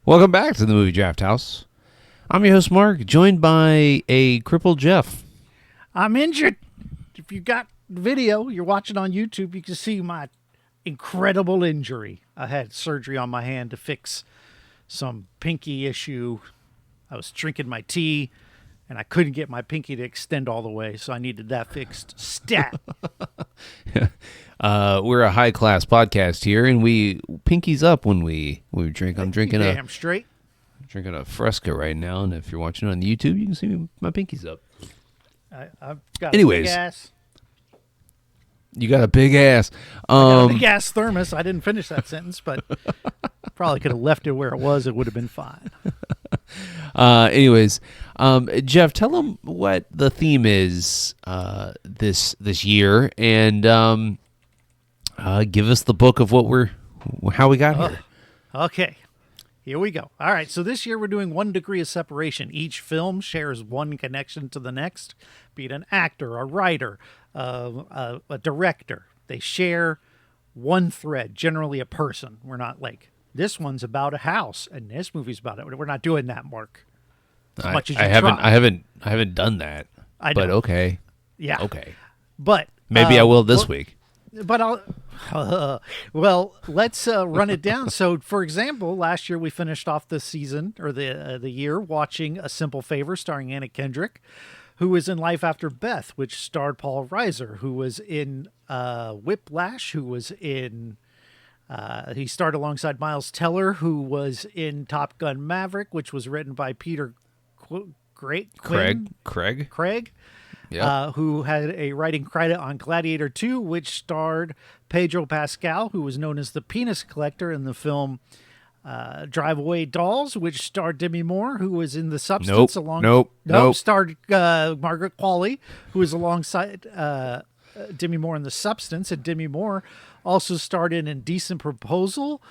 Welcome back to the Movie Draft House. I'm your host, Mark, joined by a crippled Jeff. I'm injured. If you got video, you're watching on YouTube, you can see my incredible injury. I had surgery on my hand to fix some pinky issue. I was drinking my tea, and I couldn't get my pinky to extend all the way, so I needed that fixed. Stat. We're a high-class podcast here, and we pinkies up when we drink. I'm drinking damn straight. Drinking a Fresca right now, and if you're watching on YouTube, you can see my pinky's up. I've got Anyways, a big ass. You got a big ass. I got a big ass thermos. I didn't finish that sentence, but probably could have left it where it was. It would have been fine. Anyways, Jeff, tell them what the theme is this year, and give us the book of how we got here. Okay. Here we go. All right, so this year we're doing 1 degree of separation. Each film shares one connection to the next, be it an actor, a writer, a director. They share one thread, generally a person. We're not like, this one's about a house, and this movie's about it. We're not doing that, Mark. As much as you try. I haven't done that. I know. But okay. Yeah. Okay. But maybe I will this week. But well, let's run it down. So, for example, last year we finished off the season or the year watching A Simple Favor starring Anna Kendrick, who was in Life After Beth, which starred Paul Reiser, who was in Whiplash, who was in he starred alongside Miles Teller, who was in Top Gun Maverick, which was written by Peter Craig. Yeah. Who had a writing credit on Gladiator II, which starred Pedro Pascal, who was known as the penis collector in the film Drive Away Dolls, which starred Demi Moore, who was in The Substance. Starred Margaret Qualley, who was alongside Demi Moore in The Substance, and Demi Moore also starred in Indecent Proposal,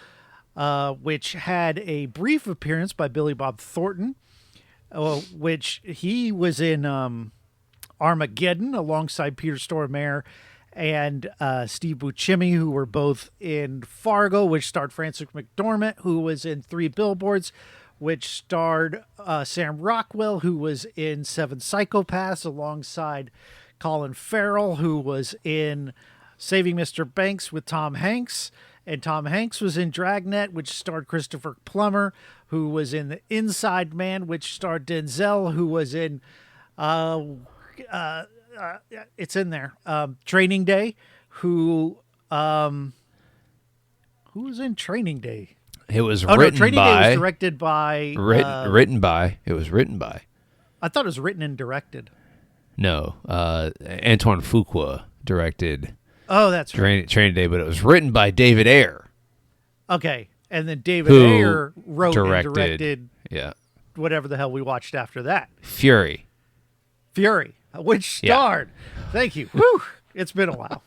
which had a brief appearance by Billy Bob Thornton, which he was in Armageddon alongside Peter Stormare and Steve Buscemi, who were both in Fargo, which starred Frances McDormand, who was in 3 Billboards, which starred Sam Rockwell, who was in 7 Psychopaths, alongside Colin Farrell, who was in Saving Mr. Banks with Tom Hanks. And Tom Hanks was in Dragnet, which starred Christopher Plummer, who was in The Inside Man, which starred Denzel, who was in it's in there. Training Day, who was in Training Day? It was Training Day was directed by written by. It was written by. I thought it was written and directed. No, Antoine Fuqua directed. Oh, that's right. Training Day, but it was written by David Ayer. Okay, and then David Ayer wrote and directed. Yeah. Whatever the hell we watched after that. Fury, which starred. Yeah. Thank you. Whew, it's been a while.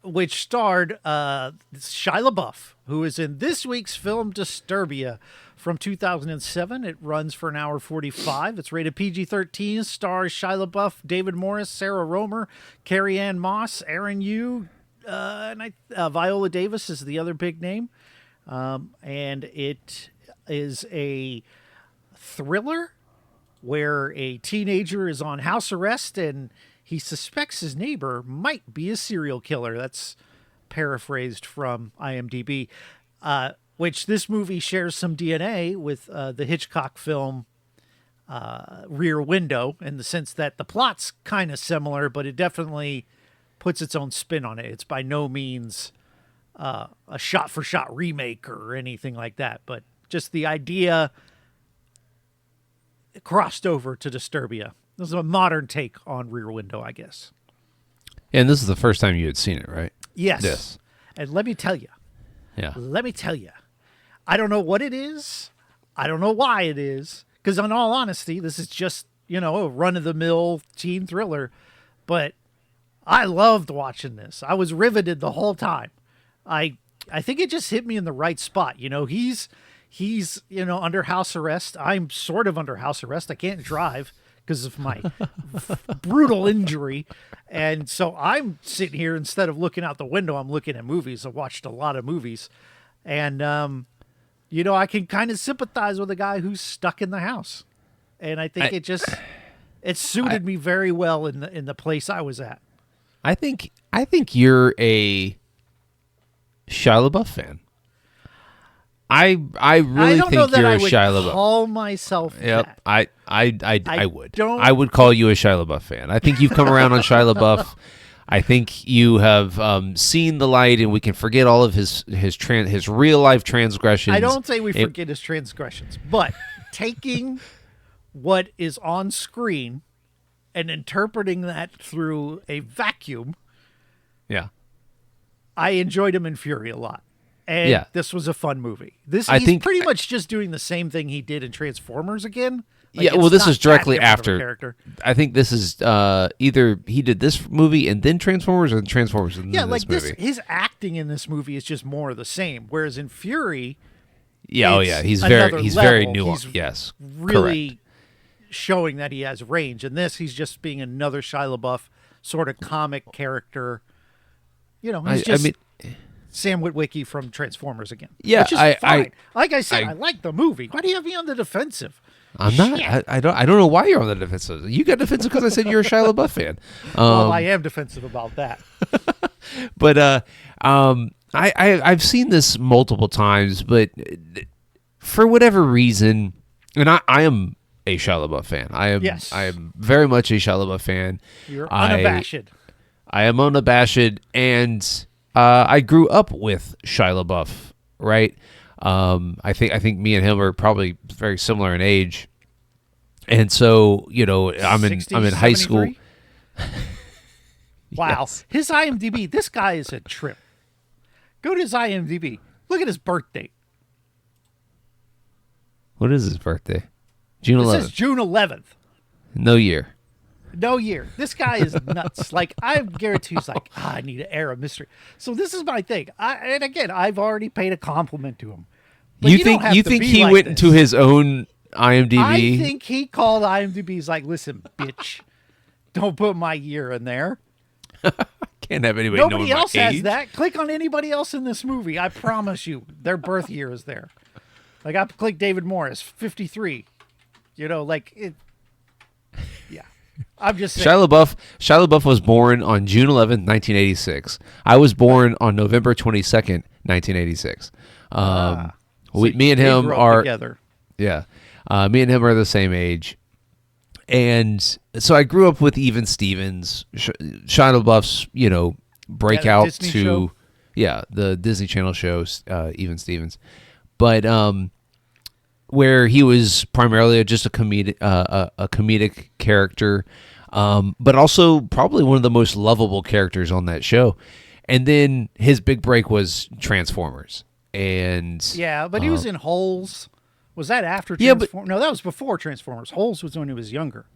Which starred Shia LaBeouf, who is in this week's film Disturbia from 2007. It runs for 1:45. It's rated PG-13. Stars Shia LaBeouf, David Morris, Sarah Romer, Carrie Ann Moss, Aaron Yu, and Viola Davis is the other big name. And it is a thriller where a teenager is on house arrest and he suspects his neighbor might be a serial killer. That's paraphrased from IMDb, which this movie shares some DNA with the Hitchcock film Rear Window, in the sense that the plot's kind of similar, but it definitely puts its own spin on it. It's by no means a shot-for-shot remake or anything like that, but just the idea crossed over to Disturbia. This is a modern take on Rear Window, I guess. And this is the first time you had seen it, right? Yes. Yes. And let me tell you. Yeah. Let me tell you. I don't know what it is. I don't know why it is. Because in all honesty, this is just, a run-of-the-mill teen thriller. But I loved watching this. I was riveted the whole time. I think it just hit me in the right spot. He's under house arrest. I'm sort of under house arrest. I can't drive because of my brutal injury. And so I'm sitting here, instead of looking out the window, I'm looking at movies. I watched a lot of movies. And I can kind of sympathize with a guy who's stuck in the house, and I think it suited me very well in the place I was at. I think you're a Shia LaBeouf fan. I really think you're a Shia LaBeouf. Call myself Yep, that. I would. I would call you a Shia LaBeouf fan. I think you've come around on Shia LaBeouf. I think you have seen the light, and we can forget all of his real life transgressions. I don't say we forget his transgressions, but taking what is on screen and interpreting that through a vacuum. Yeah, I enjoyed him in Fury a lot. And this was a fun movie. He's pretty much just doing the same thing he did in Transformers again. This is directly after. Character. I think this is either he did this movie and then Transformers, or Transformers and then this movie. His acting in this movie is just more of the same. Whereas in Fury, he's very nuanced. Yes, really correct. Showing that he has range. In this, he's just being another Shia LaBeouf sort of comic character. He's Sam Witwicky from Transformers again. Yeah, which is fine. Like I said, I like the movie. Why do you have me on the defensive? I'm not. I don't know why you're on the defensive. You got defensive because I said you're a Shia LaBeouf fan. Well, I am defensive about that. But I've seen this multiple times, but for whatever reason, and I am a Shia LaBeouf fan. I am very much a Shia LaBeouf fan. You're unabashed. I am unabashed, and I grew up with Shia LaBeouf, right? I think me and him are probably very similar in age, and so I'm in high school. Wow, Yes. His IMDb. This guy is a trip. Go to his IMDb. Look at his birthday. What is his birthday? June 11th. This is June 11th. No year. No year. This guy is nuts. Like, I guarantee he's like, I need an air of mystery. So this is my thing. And again, I've already paid a compliment to him. But You think he like went this. into his own IMDb? I think he called IMDb. He's like, listen, bitch, don't put my year in there. Can't have anybody Nobody knowing else my age. has that. Click on anybody else in this movie. I promise you, their birth year is there. Like, I click David Morris, 53. Like it. Yeah, I'm just saying. Shia LaBeouf was born on June 11th, 1986. I was born on November 22nd, 1986. Me and him are together. Yeah, me and him are the same age, and so I grew up with Even Stevens, Shia LaBeouf's breakout Disney to show? The Disney Channel shows, Even Stevens, but where he was primarily just a comedic character, but also probably one of the most lovable characters on that show. And then his big break was Transformers. And but he was in Holes. Was that after Transformers? No, that was before Transformers. Holes was when he was younger.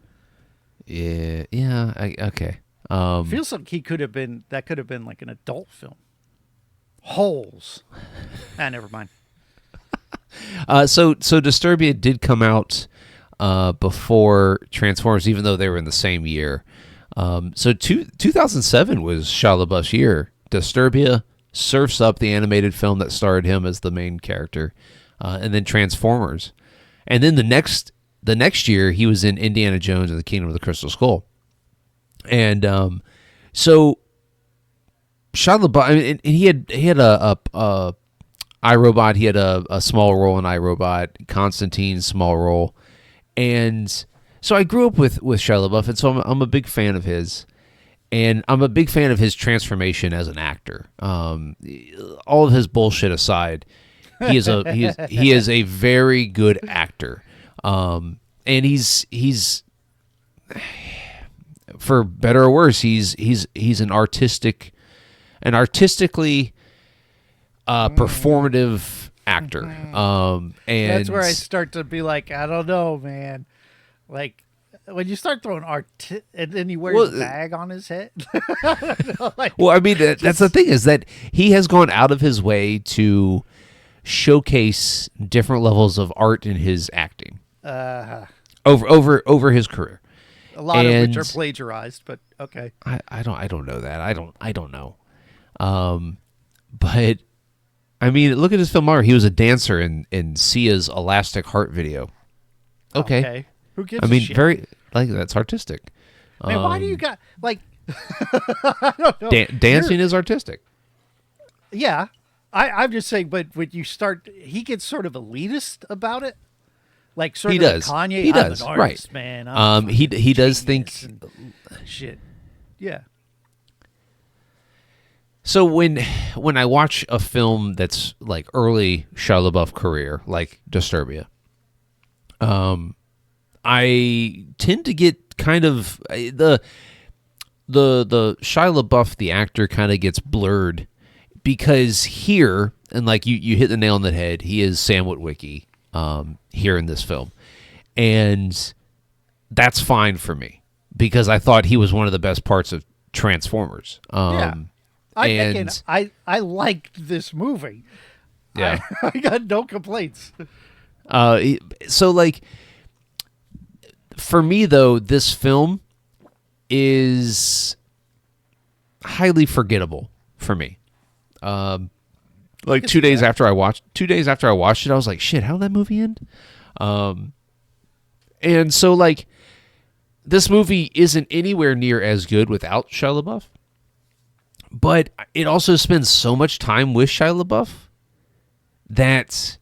Okay. Feels like that could have been like an adult film. Holes. Never mind. So Disturbia did come out before Transformers, even though they were in the same year. 2007 was Shia LaBeouf's year. Disturbia, Surf's Up, the animated film that starred him as the main character, and then Transformers, and then the next year he was in Indiana Jones and the Kingdom of the Crystal Skull, and so Shia LaBeouf, I mean, he had a iRobot. He had a small role in iRobot. Constantine, small role, and so I grew up with Shia LaBeouf, and so I'm a big fan of his, and I'm a big fan of his transformation as an actor. All of his bullshit aside, he is a very good actor, and he's for better or worse, he's an artistically performative actor. And that's where I start to be like, I don't know, man. Like when you start throwing and then he wears a bag on his head. Well, I mean, that's the thing, is that he has gone out of his way to showcase different levels of art in his acting over his career. A lot of which are plagiarized, but okay. I don't know that. I don't know. But I mean, look at his filmography. He was a dancer in Sia's Elastic Heart video. Okay. Who gives I mean, a shit? very like that's artistic. Man, why do you got like? I don't know. Dancing is artistic. Yeah, I'm just saying. But when you start, he gets sort of elitist about it. Like sort He of does. like Kanye. He I'm does. an artist, Right. man. I'm a He fucking does genius think. and shit. Yeah. So when I watch a film that's like early Shia LaBeouf career, like Disturbia, I tend to get kind of the Shia LaBeouf, the actor, kind of gets blurred because here, and like you hit the nail on the head, he is Sam Witwicky here in this film, and that's fine for me because I thought he was one of the best parts of Transformers. Yeah. And I liked this movie. Yeah. I got no complaints. So like for me though, this film is highly forgettable for me. Like 2 days after I watched it, I was like, shit, how did that movie end? And so like this movie isn't anywhere near as good without Shia LaBeouf. But it also spends so much time with Shia LaBeouf that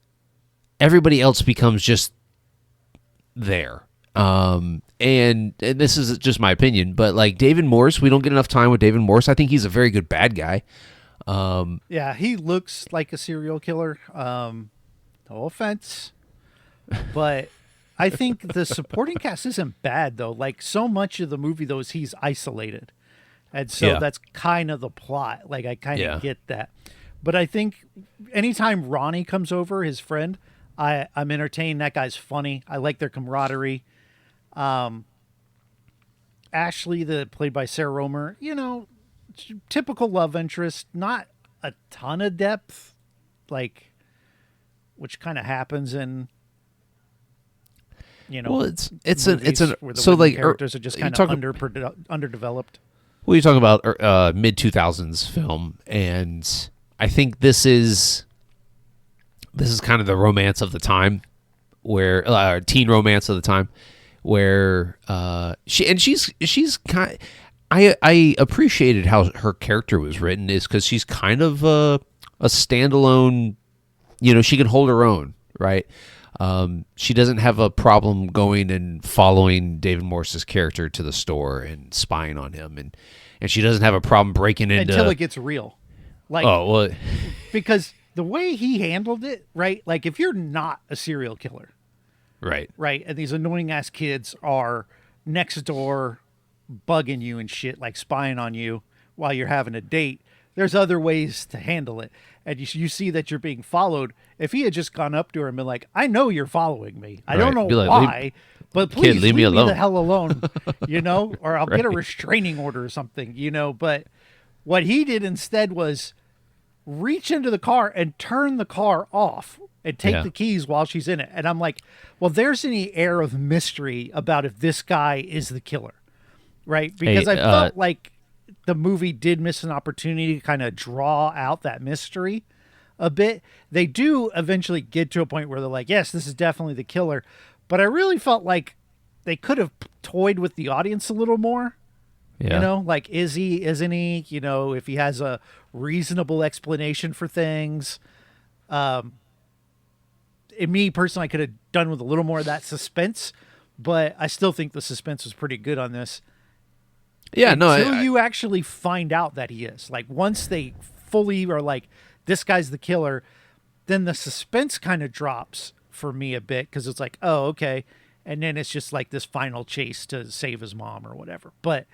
everybody else becomes just there. And this is just my opinion, but like David Morse, we don't get enough time with David Morse. I think he's a very good bad guy. Yeah, he looks like a serial killer. No offense, but I think the supporting cast isn't bad though. Like so much of the movie though is he's isolated. And so that's kind of the plot. Like, I kind of get that. But I think anytime Ronnie comes over, his friend, I'm entertained. That guy's funny. I like their camaraderie. Ashley, played by Sarah Romer, typical love interest, not a ton of depth, like, which kind of happens in, well, it's where the so like characters are just kind of underdeveloped. Well, you're talking about mid 2000s film, and I think this is kind of the romance of the time, where teen romance of the time, where she's kind. I appreciated how her character was written is because she's kind of a standalone. She can hold her own, right? She doesn't have a problem going and following David Morse's character to the store and spying on him, and she doesn't have a problem breaking into until it gets real. Like, because the way he handled it, right? Like, if you're not a serial killer, right, and these annoying ass kids are next door bugging you and shit, like spying on you while you're having a date, there's other ways to handle it. And you see that you're being followed. If he had just gone up to her and been like, I know you're following me. I don't know why, but please leave me the hell alone, or I'll get a restraining order or something, But what he did instead was reach into the car and turn the car off and take the keys while she's in it. And I'm like, well, there's any air of mystery about if this guy is the killer, right? Because I felt like the movie did miss an opportunity to kind of draw out that mystery a bit. They do eventually get to a point where they're like, yes, this is definitely the killer. But I really felt like they could have toyed with the audience a little more. Like, is he, isn't he, if he has a reasonable explanation for things. In me personally, I could have done with a little more of that suspense, but I still think the suspense was pretty good on this. Yeah, until you actually find out that he is. Like, once they fully are like, this guy's the killer, then the suspense kind of drops for me a bit because it's like, oh, okay. And then it's just like this final chase to save his mom or whatever. But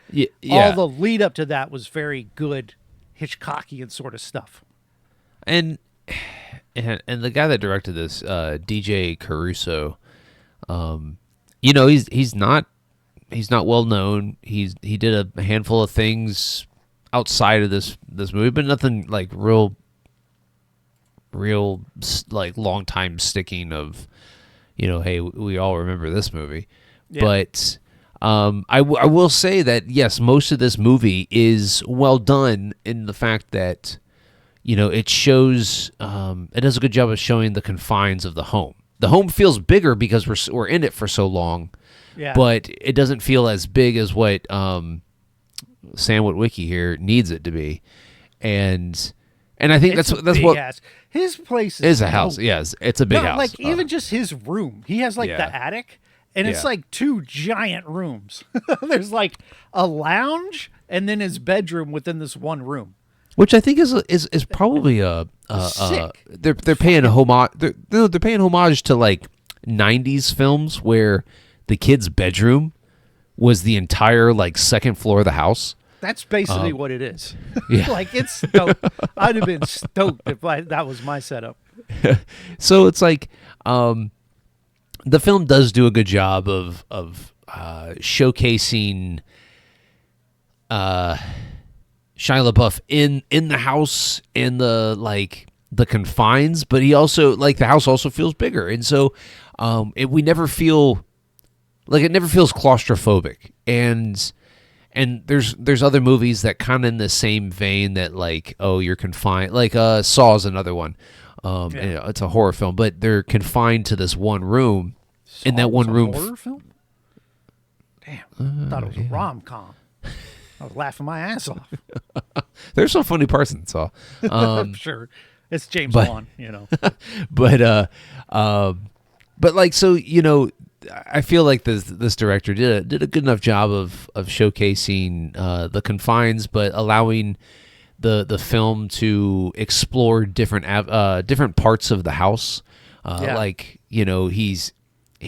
all the lead up to that was very good Hitchcockian sort of stuff. And the guy that directed this, DJ Caruso, he's not well known. He did a handful of things outside of this movie, but nothing like real like long time sticking of, hey, we all remember this movie. Yeah. But I will say that yes, most of this movie is well done in the fact that it shows, it does a good job of showing the confines of the home. The home feels bigger because we're in it for so long, but it doesn't feel as big as what Sam Witwicky here needs it to be, and I think that's what ass. His place is a house. Yes, it's a big house. Like even just his room, he has like the attic, and it's like 2 giant rooms. There's like a lounge, and then his bedroom within this one room. Which I think is probably they're paying a homage. They're paying homage to like 90s films where the kid's bedroom was the entire like second floor of the house. That's basically what it is. Yeah. Like it's stoked. I'd have been stoked if that was my setup. So it's like the film does do a good job of showcasing Shia LaBeouf in the house, in the confines, but he also, like, the house also feels bigger, and so we never feel like it never feels claustrophobic, and there's other movies that kind of in the same vein that, like, oh, you're confined, like Saw is another one. It's a horror film, but they're confined to this one room. In that one room, horror film. Damn, I thought it was a rom-com. I was laughing my ass off. There's some funny parts in Saw. I'm sure it's James Wan, But like, so, I feel like this director did a good enough job of showcasing the confines, but allowing the film to explore different parts of the house. Like, he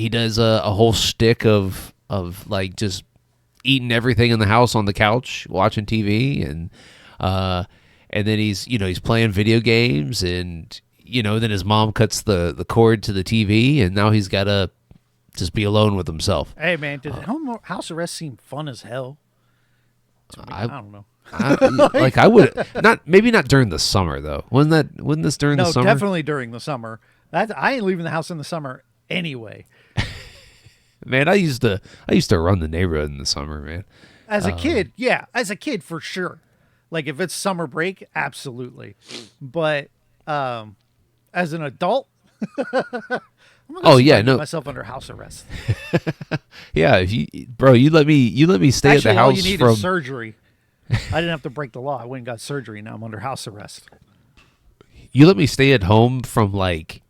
does a whole stick of like just eating everything in the house on the couch, watching TV, and then he's playing video games, and then his mom cuts the cord to the TV, and now he's got to just be alone with himself. Hey man, did house arrest seem fun as hell? I don't know. I would maybe not during the summer though. Wasn't this during the summer? No, definitely during the summer. I ain't leaving the house in the summer anyway. Man, I used to run the neighborhood in the summer, man. As a kid, yeah. As a kid, for sure. Like, if it's summer break, absolutely. But as an adult, I'm myself under house arrest. Yeah, you let me stay at the house. All you need is surgery. I didn't have to break the law. I went and got surgery. Now I'm under house arrest. You let me stay at home from like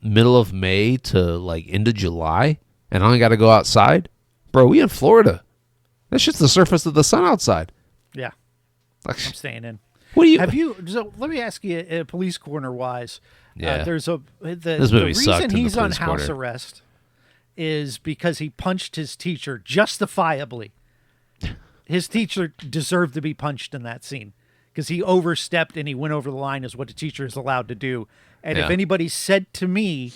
middle of May to like end of July, and I only got to go outside, bro. We in Florida. That's just the surface of the sun outside. Yeah, I'm staying in. What do you have you? So let me ask you, police corner wise. Yeah, there's the reason he's on house arrest is because he punched his teacher justifiably. His teacher deserved to be punched in that scene because he overstepped and he went over the line as what the teacher is allowed to do. And if anybody said to me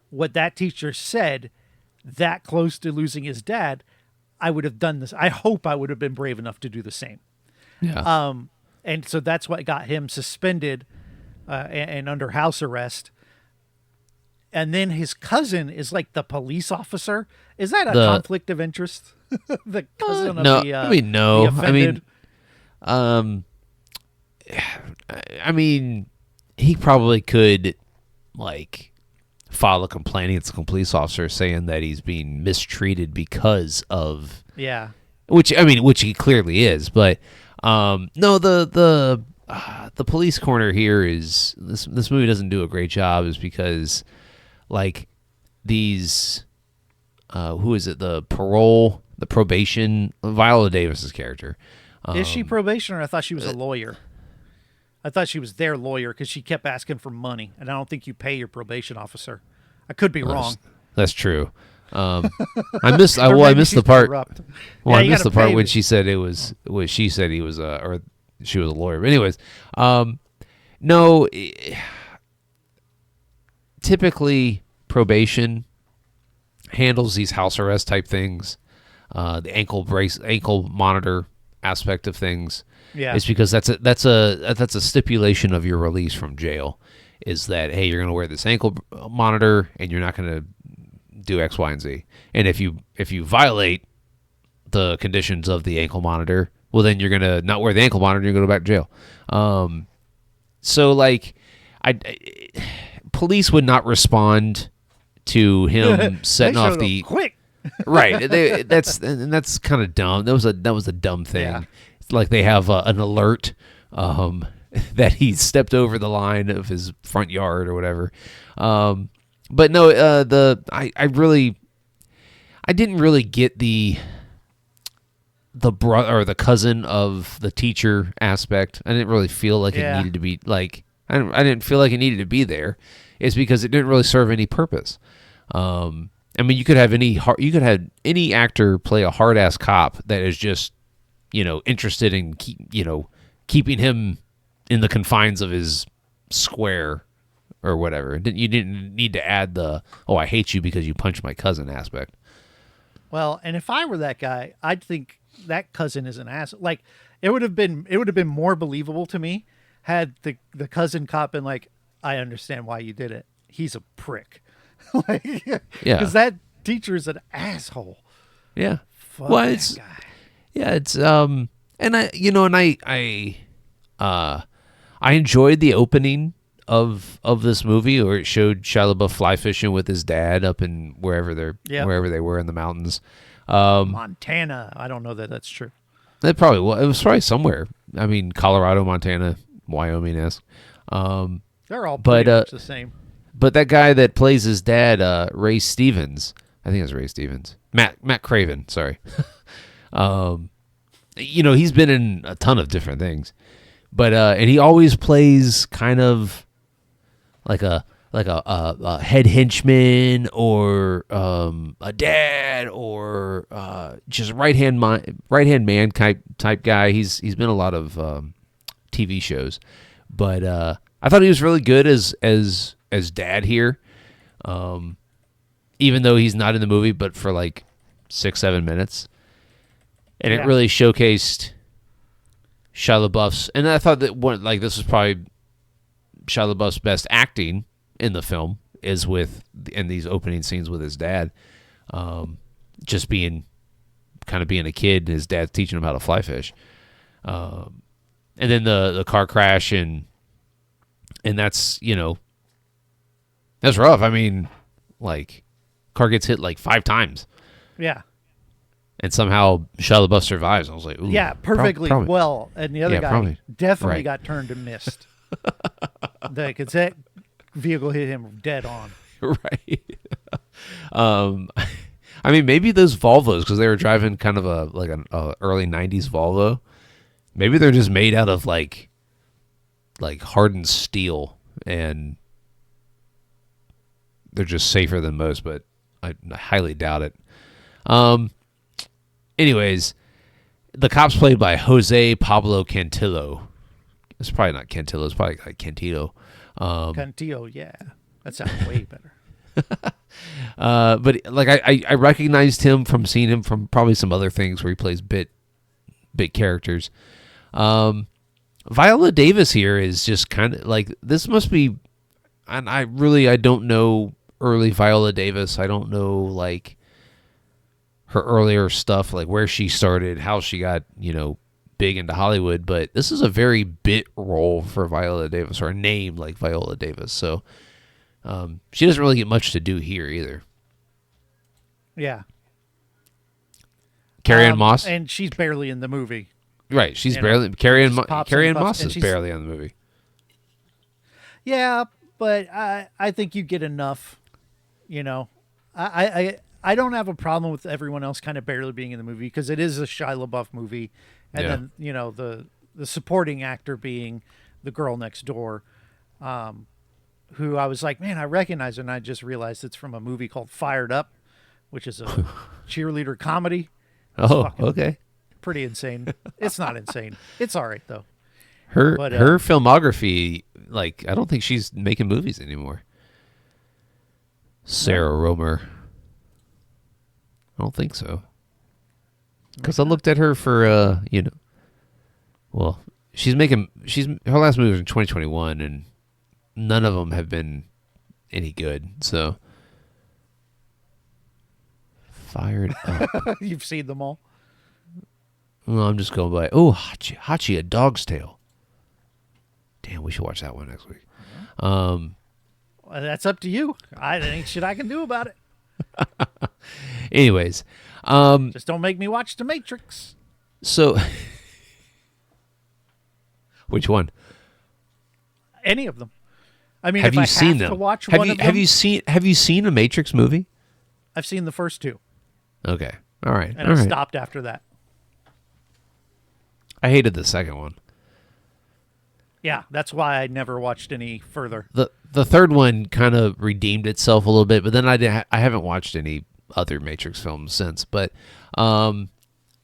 what that teacher said that close to losing his dad, I would have done this. I hope I would have been brave enough to do the same. Yeah. And so that's what got him suspended and under house arrest. And then his cousin is like the police officer. Is that a conflict of interest? The cousin of the no. the offended? I mean, he probably could like file a complaint against a police officer saying that he's being mistreated because of which he clearly is. But no, the police corner here is this movie doesn't do a great job is because like these who is it, the probation, Viola Davis's character, is she probation, or I thought she was a lawyer? I thought she was their lawyer because she kept asking for money, and I don't think you pay your probation officer. I could be wrong. That's true. I missed the part. Well, I missed the part when she said it was. When she said he was or she was a lawyer. But anyways, no. Typically, probation handles these house arrest type things, the ankle monitor aspect of things. Yeah, it's because that's a stipulation of your release from jail. Is that, hey, you're going to wear this ankle monitor and you're not going to do X, Y, and Z. And if you violate the conditions of the ankle monitor, well, then you're going to not wear the ankle monitor and you're going to go back to jail. So like, police would not respond to him setting off the quick. Right. That's kind of dumb. That was a dumb thing. Yeah. It's like they have an alert that he stepped over the line of his front yard or whatever. But no, I didn't really get the brother or the cousin of the teacher aspect. I didn't really feel like it needed to be like. I didn't feel like it needed to be there. It's because it didn't really serve any purpose. I mean, you could have any actor play a hard ass cop that is just, interested in keeping him in the confines of his square or whatever. You didn't need to add the I hate you because you punched my cousin aspect. Well, and if I were that guy, I'd think that cousin is an ass. Like it would have been more believable to me had the cousin cop been like, I understand why you did it. He's a prick. Like, yeah, because that teacher is an asshole. Yeah, Fuck that guy. Yeah, it's and I enjoyed the opening of this movie, where it showed Shia LaBeouf fly fishing with his dad up in wherever they were in the mountains, Montana. I don't know that that's true. It was probably somewhere. I mean, Colorado, Montana, Wyoming-esque. They're all pretty much the same. But that guy that plays his dad, Ray Stevens, I think it's Ray Stevens. Matt Craven, sorry. He's been in a ton of different things. But and he always plays kind of like a head henchman or a dad or just right hand man type guy. He's been in a lot of TV shows. But I thought he was really good as dad here, even though he's not in the movie, but for like 6-7 minutes, and it really showcased Shia LaBeouf's. And I thought that this was probably Shia LaBeouf's best acting in the film is in these opening scenes with his dad, just being a kid, and his dad's teaching him how to fly fish, and then the car crash and that's that's rough. I mean, like, car gets hit like 5 times. Yeah. And somehow Shia LaBeouf survives. I was like, ooh. Yeah, perfectly well. And the other guy definitely got turned and missed. Because that vehicle hit him dead on. Right. I mean, maybe those Volvos, because they were driving kind of an early 90s Volvo, maybe they're just made out of like hardened steel, and they're just safer than most, but I highly doubt it. Anyways, the cop's played by Jose Pablo Cantillo. It's probably not Cantillo. It's probably like Cantillo. Cantillo, yeah. That sounds way better. But like I recognized him from seeing him from probably some other things where he plays bit characters. Viola Davis here is just kind of like, this must be, and I don't know early Viola Davis. I don't know like her earlier stuff, like where she started, how she got, big into Hollywood, but this is a very bit role for Viola Davis, or a name like Viola Davis. So she doesn't really get much to do here either. Yeah. Carrie-Anne Moss. And she's barely in the movie. Right, she's barely. Carrie-Anne Moss is barely on the movie. Yeah, but I think you get enough. I don't have a problem with everyone else kind of barely being in the movie, because it is a Shia LaBeouf movie, and then the supporting actor being the girl next door, who I was like, man, I recognize her, and I just realized it's from a movie called Fired Up, which is a cheerleader comedy. Oh, okay. Pretty insane. It's not insane. It's all right though. Her filmography, like, I don't think she's making movies anymore. Sarah Romer. I don't think so. Because I looked at her for well, her last movie was in 2021, and none of them have been any good. So Fired Up. You've seen them all? Well, I'm just going by, Hachi, A Dog's Tale. Damn, we should watch that one next week. Well, that's up to you. I ain't shit I can do about it. Anyways, Just don't make me watch The Matrix. so which one? Any of them. I mean, Have if you I seen have them? to watch Have one you of them, have you seen a Matrix movie? I've seen the first two, Okay, all right, and all I right. stopped after that. I hated the second one. Yeah, that's why I never watched any further. The third one kind of redeemed itself a little bit, but then I haven't watched any other Matrix films since. But no,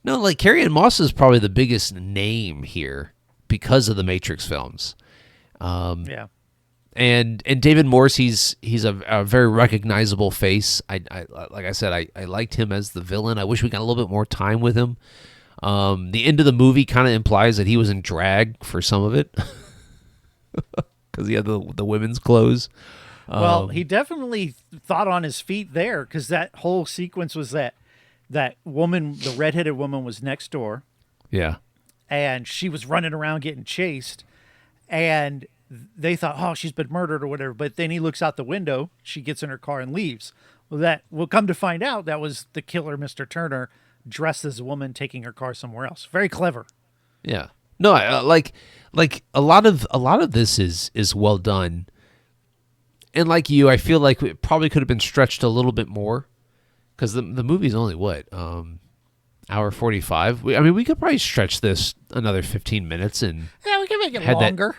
like Carrie-Anne Moss is probably the biggest name here because of the Matrix films. Yeah. And David Morse, he's a very recognizable face. I like I said, I liked him as the villain. I wish we got a little bit more time with him. The end of the movie kind of implies that he was in drag for some of it because he had the women's clothes. Well, he definitely thought on his feet there, because that whole sequence was that woman, the redheaded woman, was next door, Yeah, and she was running around getting chased, and they thought, oh, she's been murdered or whatever. But then he looks out the window, she gets in her car and leaves. Well, that will come to find out that was the killer, Mr. Turner, dressed as a woman, taking her car somewhere else. Very clever. yeah. No, like a lot of this is well done. And like you, I feel like it probably could have been stretched a little bit more, because the movie's only what, hour 45. I mean, we could probably stretch this another 15 minutes and Yeah, we can make it Had that- longer.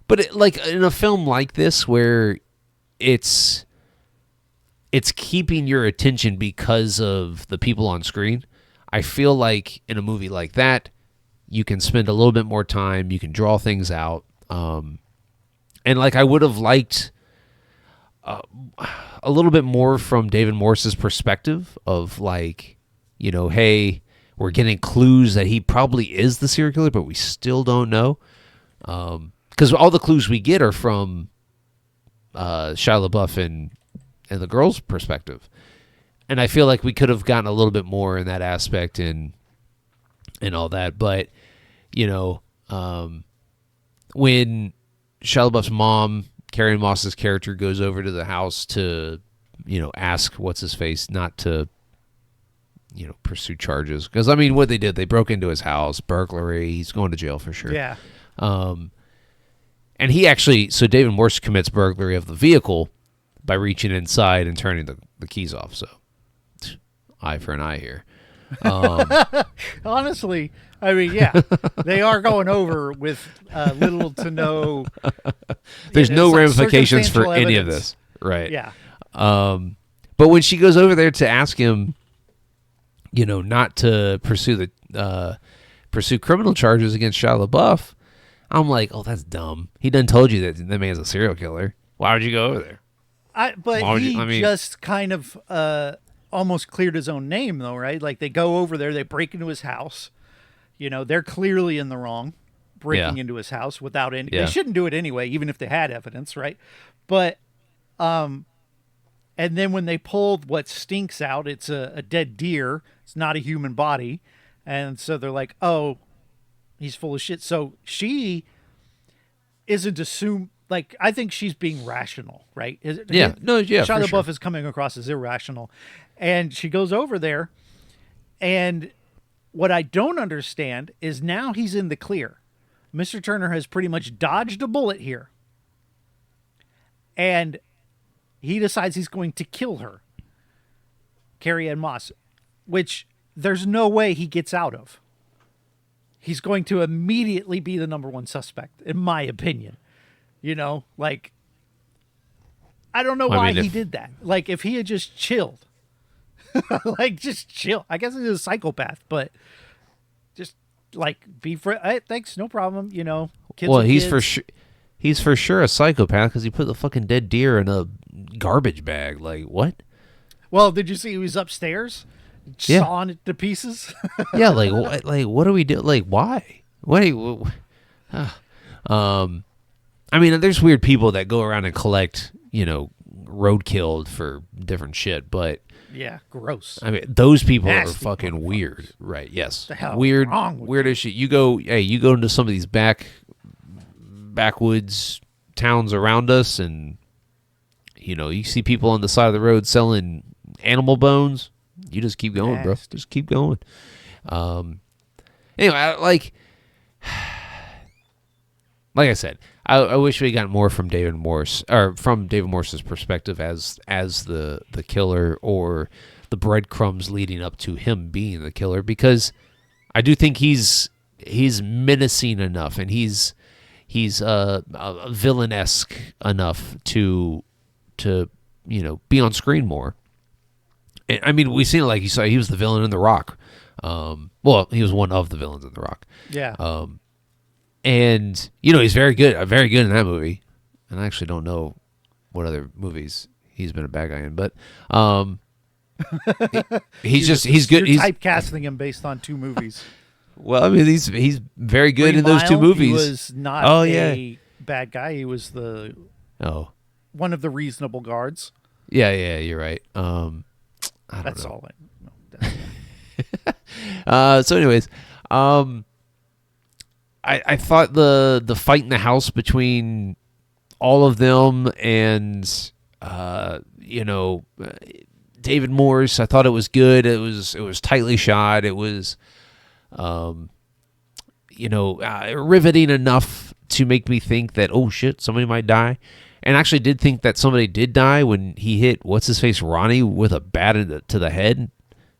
But like in a film like this, where it's keeping your attention because of the people on screen, I feel like in a movie like that, you can spend a little bit more time. You can draw things out, and like I would have liked a little bit more from David Morse's perspective of like, you know, hey, we're getting clues that he probably is the serial killer, but we still don't know. Because all the clues we get are from Shia LaBeouf and the girl's perspective, and I feel like we could have gotten a little bit more in that aspect and all that. But you know, when Shia LaBeouf's mom, Carrie-Anne Moss's character, goes over to the house to, you know, ask what's his face not to, you know, pursue charges, because I mean, what they did, they broke into his house, burglary. He's going to jail for sure. Yeah. And he actually, so David Morse commits burglary of the vehicle by reaching inside and turning the keys off. So, eye for an eye here. Honestly, I mean, yeah, they are going over with little to no. There's no some ramifications for circumstantial any of evidence. this, right? Yeah. But when she goes over there to ask him, you know, not to pursue criminal charges against Shia LaBeouf, I'm like, oh, that's dumb. He done told you that the man's a serial killer. Why would you go over there? But he just kind of almost cleared his own name, though, right? Like, they go over there, they break into his house. You know, they're clearly in the wrong, breaking into his house without any. Yeah. They shouldn't do it anyway, even if they had evidence, right? But, and then when they pulled what stinks out, it's a dead deer. It's not a human body, and so they're like, oh, he's full of shit. So she isn't assumed. Like, I think she's being rational, right? Yeah. No, yeah, Shia for LaBeouf sure. is coming across as irrational. And she goes over there, and what I don't understand is now he's in the clear. Mr. Turner has pretty much dodged a bullet here. And he decides he's going to kill her, Carrie-Anne Moss, which there's no way he gets out of. He's going to immediately be the number one suspect, in my opinion. You know, like, I don't know why he did that. Like, if he had just chilled, like, just chill. I guess he's a psychopath, but just, like, be hey, thanks, no problem, you know. Kids Well, are he's kids. for sure a psychopath because he put the fucking dead deer in a garbage bag. Like, what? Well, did you see he was upstairs? Yeah. Sawing it to pieces? Yeah, like what do we do? Like, why? I mean, there's weird people that go around and collect, you know, roadkilled for different shit, but Yeah, gross. I mean, those people Nasty are fucking motherfuckers. weird, right? Yes, The hell is weird, wrong with weird as shit. You go into some of these backwoods towns around us, and you see people on the side of the road selling animal bones. You just keep going, bro. Nasty. Just keep going. Anyway, like I said, I wish we got more from David Morse, or from David Morse's perspective as the killer, or the breadcrumbs leading up to him being the killer, because I do think he's menacing enough, and he's villain-esque enough to be on screen more. And, I mean, we've seen it, like you saw, he was the villain in The Rock. Well, he was one of the villains in The Rock. Yeah. And he's very good in that movie. And I actually don't know what other movies he's been a bad guy in, but he's good. You're typecasting him based on 2 movies. Well, I mean, he's very good 3 in those 2 Mile, movies. He was not a bad guy. He was one of the reasonable guards. Yeah, you're right. I don't That's know. all. So, anyways, I thought the fight in the house between all of them and David Morse, I thought it was good. It was tightly shot. It was riveting enough to make me think that, oh shit, somebody might die. And actually did think that somebody did die when he hit what's his face Ronnie with a bat to the head.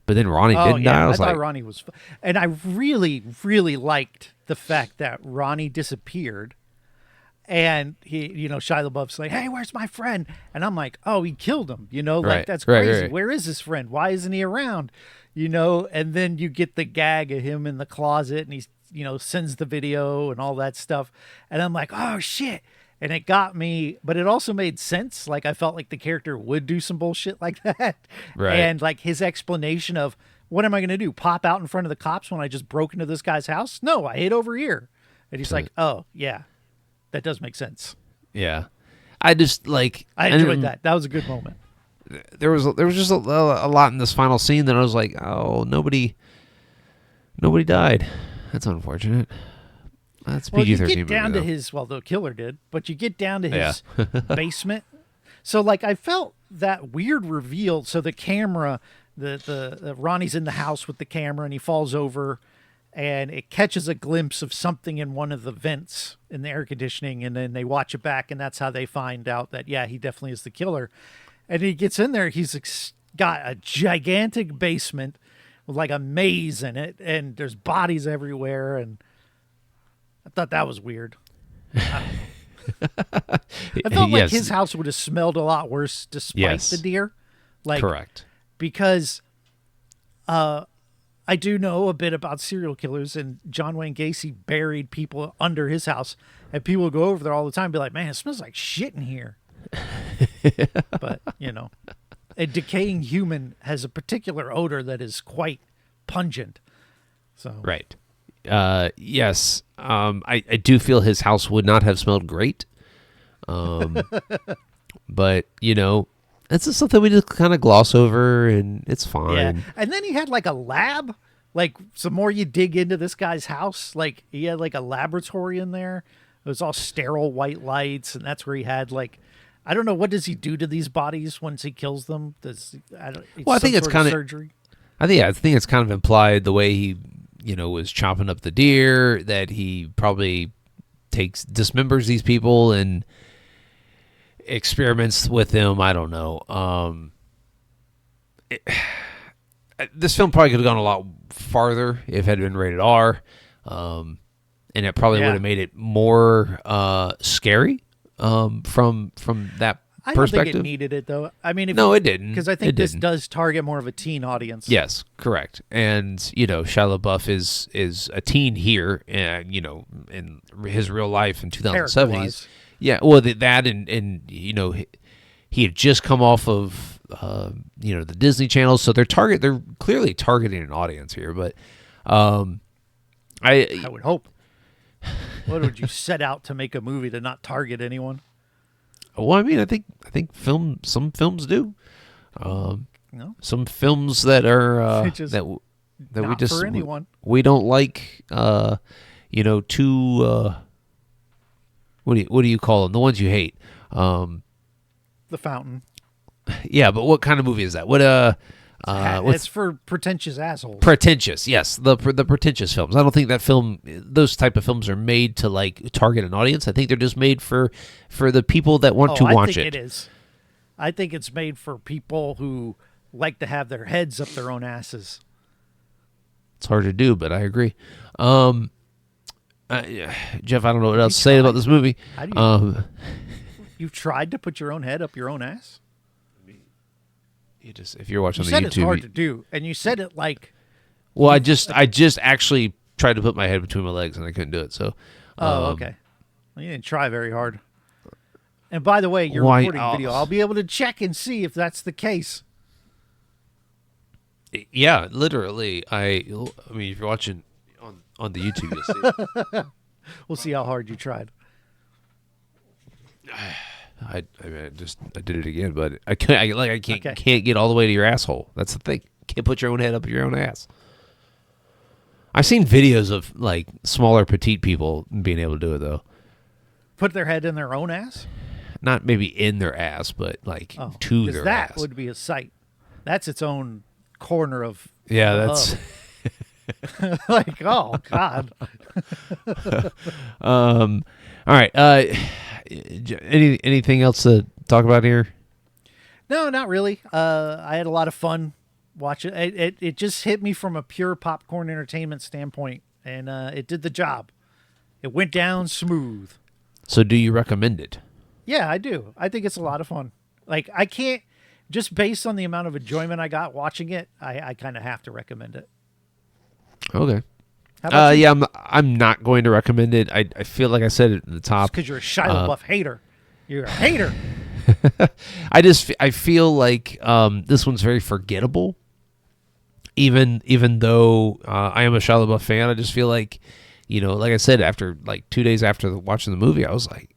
But then Ronnie didn't die. I thought Ronnie was, and I really, really liked the fact that Ronnie disappeared, and he, Shia LaBeouf's like, "Hey, where's my friend?" And I'm like, "Oh, he killed him." Right, That's crazy. right. Where is his friend? Why isn't he around? And then you get the gag of him in the closet, and he's, sends the video and all that stuff, and I'm like, "Oh shit." And it got me, but it also made sense. Like, I felt like the character would do some bullshit like that. Right. And like his explanation of, what am I going to do? Pop out in front of the cops when I just broke into this guy's house? No, I hid over here. And he's like, oh yeah, that does make sense. Yeah. I just like, I enjoyed that. That was a good moment. There was just a lot in this final scene that I was like, oh, nobody died. That's unfortunate. That's Well, you PG-13 get down movie, to the killer did, but you get down to his basement. So like, I felt that weird reveal. So the camera, the Ronnie's in the house with the camera, and he falls over, and it catches a glimpse of something in one of the vents in the air conditioning, and then they watch it back, and that's how they find out that, yeah, he definitely is the killer. And he gets in there, he's got a gigantic basement with like a maze in it, and there's bodies everywhere, and I thought that was weird. I felt like his house would have smelled a lot worse despite the deer. Like, correct. Because I do know a bit about serial killers, and John Wayne Gacy buried people under his house, and people would go over there all the time and be like, man, it smells like shit in here. But, a decaying human has a particular odor that is quite pungent. So Right. Yes. I do feel his house would not have smelled great. But that's just something we just kind of gloss over, and it's fine. yeah. And then he had like a lab. Like, some more you dig into this guy's house, like he had like a laboratory in there. It was all sterile white lights, and that's where he had like, I don't know, what does he do to these bodies once he kills them? I think it's kind of surgery. I think it's kind of implied the way he was chopping up the deer, that he probably dismembers these people and experiments with them. I don't know. This film probably could have gone a lot farther if it had been rated R, and it probably would have made it more scary from that I don't perspective. think it needed it, though. I mean, No, it didn't. Because I think this does target more of a teen audience. Yes, correct. And Shia LaBeouf is a teen here, and in his real life in 2007. Yeah, well, that and he had just come off of the Disney Channel, so they're clearly targeting an audience here. But I would hope. What would you set out to make a movie to not target anyone? Well, I mean, I think some films do. No, Some films that are Which is that we not just for anyone. we don't like. Too. What do you call them? The ones you hate. The Fountain. Yeah, but what kind of movie is that? What It's for pretentious assholes. Pretentious, yes, the pretentious films. I don't think that those type of films are made to like target an audience. I think they're just made for the people that want to watch I think it. it is. I think it's made for people who like to have their heads up their own asses. It's hard to do, but I agree. Jeff, I don't know what else to say about this movie. How do you? You've tried to put your own head up your own ass? If you're watching You the said YouTube, it's hard to do, and you said it like. Well, I just actually tried to put my head between my legs, and I couldn't do it. So. Okay. Well, you didn't try very hard. And by the way, your Why- recording video, I'll be able to check and see if that's the case. Yeah, literally. I mean, if you're watching on the YouTube, you'll see it. We'll see how hard you tried. I did it again, but I can't. Okay. Can't get all the way to your asshole. That's the thing. Can't put your own head up your own ass. I've seen videos of like smaller, petite people being able to do it though. Put their head in their own ass? Not maybe in their ass, but like to 'Cause their that ass. would be a sight. That's its own corner of. Yeah, that's. Like, oh God. All right. Anything else to talk about here? No, not really. I had a lot of fun watching it. It just hit me from a pure popcorn entertainment standpoint, and it did the job. It went down smooth. So, do you recommend it? Yeah, I do. I think it's a lot of fun. Like, I can't, just based on the amount of enjoyment I got watching it, I kind of have to recommend it. Okay. How about you? Yeah, I'm not going to recommend it. I feel like I said it at the top. Because you're a Shia LaBeouf hater. You're a hater. I feel like this one's very forgettable. Even though I am a Shia LaBeouf fan, I just feel like, like I said, after like 2 days after watching the movie, I was like,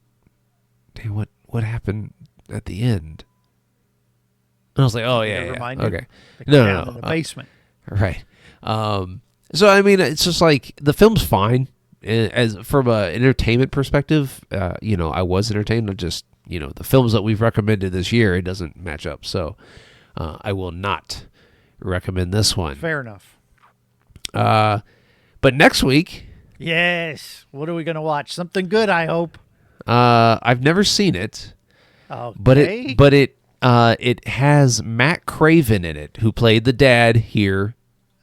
"Damn, what happened at the end?" And I was like, "Oh yeah, Reminded? okay, Like down in the basement. right." So I mean, it's just like the film's fine as from an entertainment perspective. I was entertained. I just the films that we've recommended this year, it doesn't match up. So I will not recommend this one. Fair enough. But next week, Yes. What are we gonna watch? Something good, I hope. I've never seen it, Okay. but it has Matt Craven in it, who played the dad here.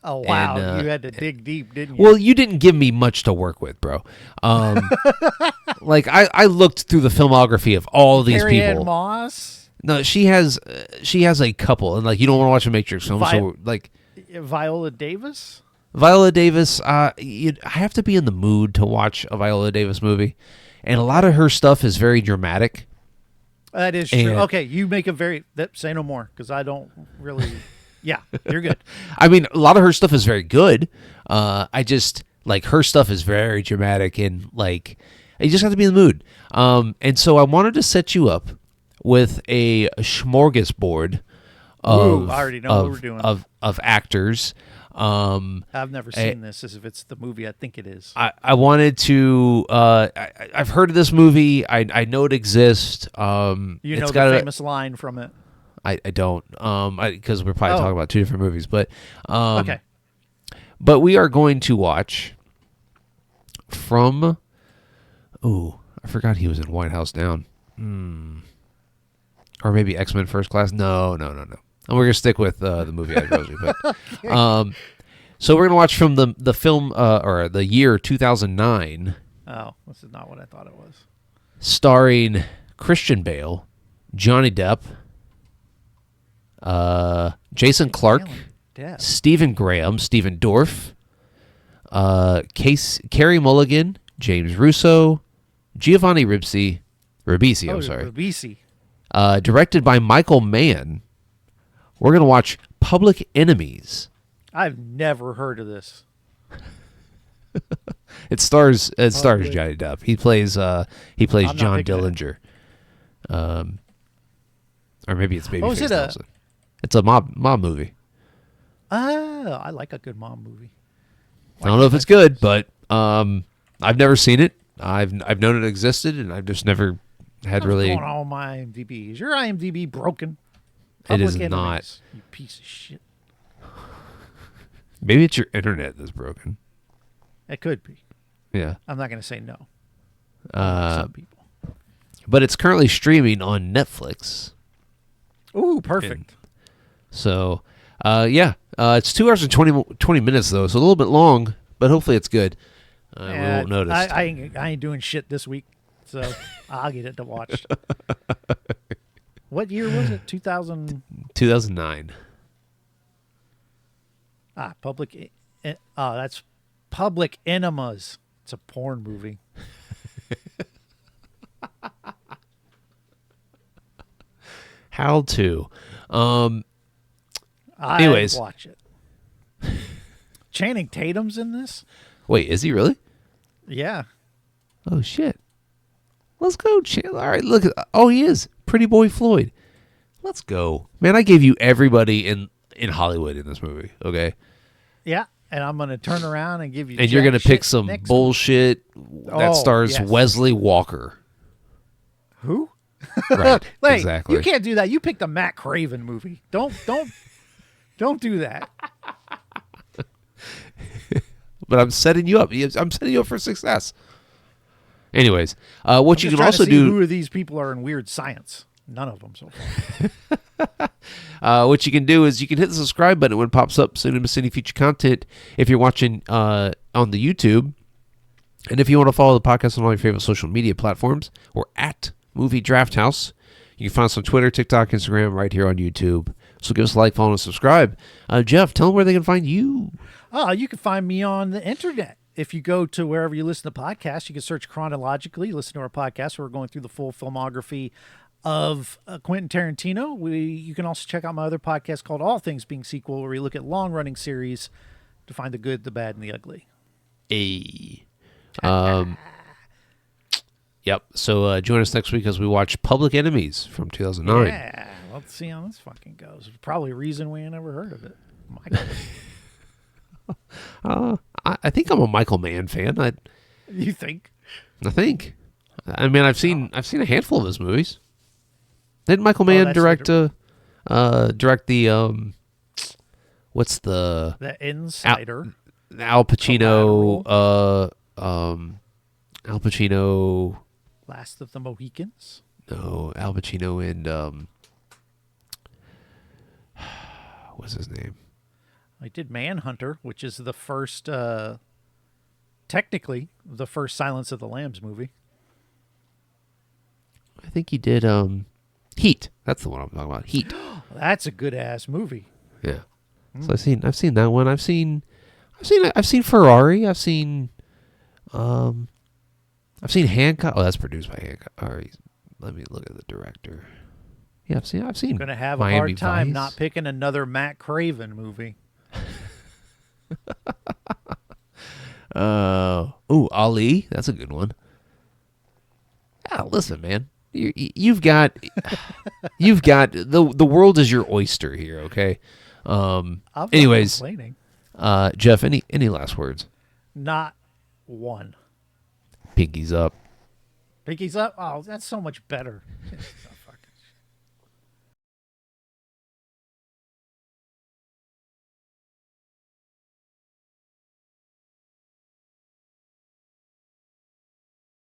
Oh wow, and, you had to dig deep, didn't you? Well, you didn't give me much to work with, bro. Like I looked through the filmography of all these Carrie Ann people. Moss, No, she has a couple, and like you don't want to watch a Matrix film, so like Viola Davis. Viola Davis. I have to be in the mood to watch a Viola Davis movie, and a lot of her stuff is very dramatic. That is true. And- Okay, you make a say no more because I don't really. Yeah, you're good. I mean, a lot of her stuff is very good. I just like her stuff is very dramatic and like you just have to be in the mood. And so I wanted to set you up with a smorgasbord of Ooh, I already know what we're doing. of actors. I've never seen this as if it's the movie I think it is. I wanted to. I've heard of this movie. I know it exists. You know it's the got famous line from it. I don't. Because we're probably talking about two different movies, but Okay. But we are going to watch from. Oh, I forgot he was in White House Down. Or maybe X-Men First Class. No. And we're gonna stick with the movie I told you. But, so we're gonna watch from the film or the year 2009, Oh, this is not what I thought it was. starring Christian Bale, Johnny Depp, Jason Clarke, Death. Stephen Graham, Stephen Dorff, Carey Mulligan, James Russo, Giovanni Ribisi. I'm sorry. Ribisi. Directed by Michael Mann. We're gonna watch Public Enemies. I've never heard of this. It stars good. Johnny Depp. He plays I'm not John picking it. Dillinger. Or maybe it's Babyface Oh, is it Nelson. It's a mob movie. I like a good mom movie. I don't know if it's good, but I've never seen it. I've known it existed, and I've just never had What's really. going on with my IMDb? Is your IMDb broken? It is Public not. Enemies, you piece of shit. Maybe it's your internet that's broken. It could be. Yeah. I'm not going to say no. Some people. But it's currently streaming on Netflix. Ooh, perfect. So, it's 2 hours and 20 minutes, though. So a little bit long, but hopefully it's good. We won't notice. I ain't doing shit this week, so I'll get it to watch. What year was it? 2009. That's Public Enemas. It's a porn movie. How to? Anyways, watch it. Channing Tatum's in this. Wait, is he really? Yeah. Oh shit. Let's go. All right, look. Oh, he is. Pretty Boy Floyd. Let's go, man. I gave you everybody in Hollywood in this movie. Okay. Yeah, and I'm gonna turn around and give you. And you're gonna pick some bullshit that stars yes. Wesley Walker. Who? Right. Like, exactly. You can't do that. You picked a Matt Craven movie. Don't do that. But I'm setting you up. I'm setting you up for success. Anyways, what I'm you just can also to see do. Who of these people are in weird science? None of them so far. What you can do is you can hit the subscribe button when it pops up so you don't miss any future content if you're watching on the YouTube. And if you want to follow the podcast on all your favorite social media platforms, we're at Movie Draft House. You can find us on Twitter, TikTok, Instagram, right here on YouTube. So give us a like, follow, and subscribe. Jeff, tell them where they can find you. You can find me on the internet. If you go to wherever you listen to podcasts, you can search chronologically, listen to our podcast. We're going through the full filmography of Quentin Tarantino. You can also check out my other podcast called All Things Being Sequel, where we look at long-running series to find the good, the bad, and the ugly. Yep. So join us next week as we watch Public Enemies from 2009. Yeah. Let's see how this fucking goes. Probably a reason we ain't never heard of it. Michael. I think I'm a Michael Mann fan. You think? I think. I mean, I've seen a handful of his movies. Didn't Michael Mann direct the what's the Insider? Al Pacino Al Pacino Last of the Mohicans? No, Al Pacino and what's his name? I did Manhunter, which is the first technically the first Silence of the Lambs movie. I think he did Heat. That's the one I'm talking about. Heat. That's a good ass movie. Yeah. So I've seen that one. I've seen Ferrari. I've seen Hancock. Oh, that's produced by Hancock. All right. Let me look at the director. Yeah, I've seen I'm gonna have Miami a hard time Vice. not picking another Matt Craven movie. Ali. That's a good one. Ah, listen, man. You've got the world is your oyster here, okay? Anyways, complaining. Jeff, any last words? Not one. Pinkies up. Pinkies up. Oh, that's so much better.